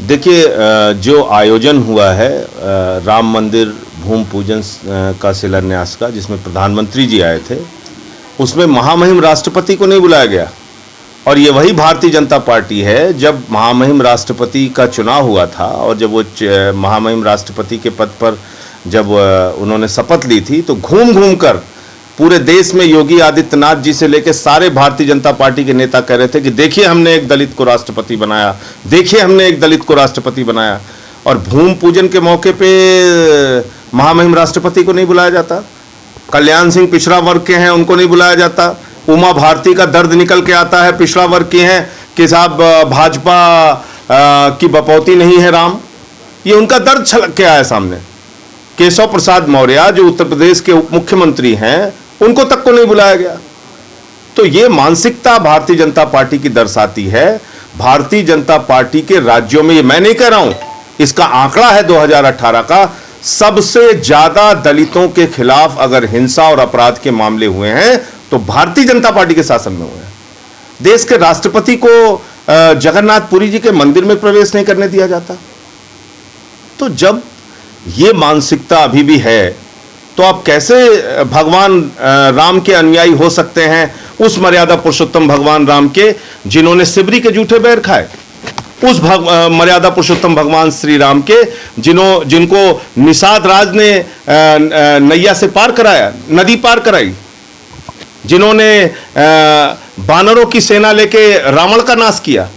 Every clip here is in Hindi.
देखिए, जो आयोजन हुआ है राम मंदिर भूमि पूजन का शिलान्यास का, जिसमें प्रधानमंत्री जी आए थे, उसमें महामहिम राष्ट्रपति को नहीं बुलाया गया। और ये वही भारतीय जनता पार्टी है, जब महामहिम राष्ट्रपति का चुनाव हुआ था और जब वो महामहिम राष्ट्रपति के पद पर जब उन्होंने शपथ ली थी, तो घूम घूम कर पूरे देश में योगी आदित्यनाथ जी से लेकर सारे भारतीय जनता पार्टी के नेता कह रहे थे कि देखिए हमने एक दलित को राष्ट्रपति बनाया, देखिए हमने एक दलित को राष्ट्रपति बनाया। और भूमि पूजन के मौके पे महामहिम राष्ट्रपति को नहीं बुलाया जाता। कल्याण सिंह पिछड़ा वर्ग के हैं, उनको नहीं बुलाया जाता। उमा भारती का दर्द निकल के आता है, पिछड़ा वर्ग की हैं कि साहब भाजपा की बपौती नहीं है राम, ये उनका दर्द छलक के आया सामने। केशव प्रसाद मौर्य जो उत्तर प्रदेश के उप मुख्यमंत्री हैं, उनको तक को नहीं बुलाया गया। तो ये मानसिकता भारतीय जनता पार्टी की दर्शाती है। भारतीय जनता पार्टी के राज्यों में, ये मैं नहीं कह रहा हूं, इसका आंकड़ा है 2018 का, सबसे ज्यादा दलितों के खिलाफ अगर हिंसा और अपराध के मामले हुए हैं तो भारतीय जनता पार्टी के शासन में हुए हैं। देश के राष्ट्रपति को जगन्नाथपुरी जी के मंदिर में प्रवेश नहीं करने दिया जाता। तो जब ये मानसिकता अभी भी है, तो आप कैसे भगवान राम के अनुयायी हो सकते हैं, उस मर्यादा पुरुषोत्तम भगवान राम के जिन्होंने सिबरी के जूठे बैर खाए, उस मर्यादा पुरुषोत्तम भगवान श्री राम के जिनको निषाद राज ने नैया से पार कराया, नदी पार कराई, जिन्होंने बानरों की सेना लेके रावण का नाश किया।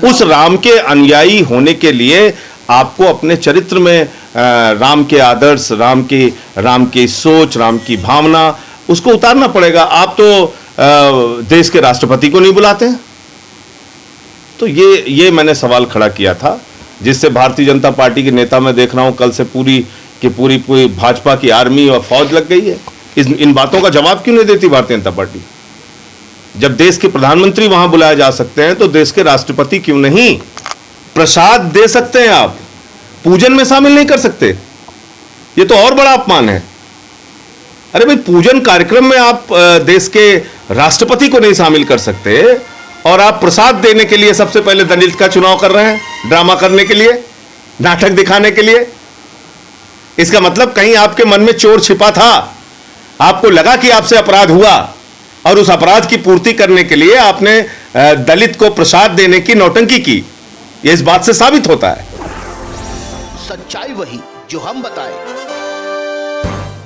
उस राम के अनुयायी होने के लिए आपको अपने चरित्र में राम के आदर्श, राम की सोच, राम की भावना, उसको उतारना पड़ेगा। आप तो देश के राष्ट्रपति को नहीं बुलाते हैं। तो ये मैंने सवाल खड़ा किया था, जिससे भारतीय जनता पार्टी के नेता मैं देख रहा हूं कल से पूरी भाजपा की आर्मी और फौज लग गई है। इन बातों का जवाब क्यों नहीं देती भारतीय जनता पार्टी? जब देश के प्रधानमंत्री वहां बुलाए जा सकते हैं, तो देश के राष्ट्रपति क्यों नहीं? प्रसाद दे सकते हैं आप, पूजन में शामिल नहीं कर सकते, ये तो और बड़ा अपमान है। अरे भाई, पूजन कार्यक्रम में आप देश के राष्ट्रपति को नहीं शामिल कर सकते और आप प्रसाद देने के लिए सबसे पहले दलित का चुनाव कर रहे हैं, ड्रामा करने के लिए, नाटक दिखाने के लिए। इसका मतलब कहीं आपके मन में चोर छिपा था, आपको लगा कि आपसे अपराध हुआ और उस अपराध की पूर्ति करने के लिए आपने दलित को प्रसाद देने की नौटंकी की। यह इस बात से साबित होता है। सच्चाई वही जो हम बताएं।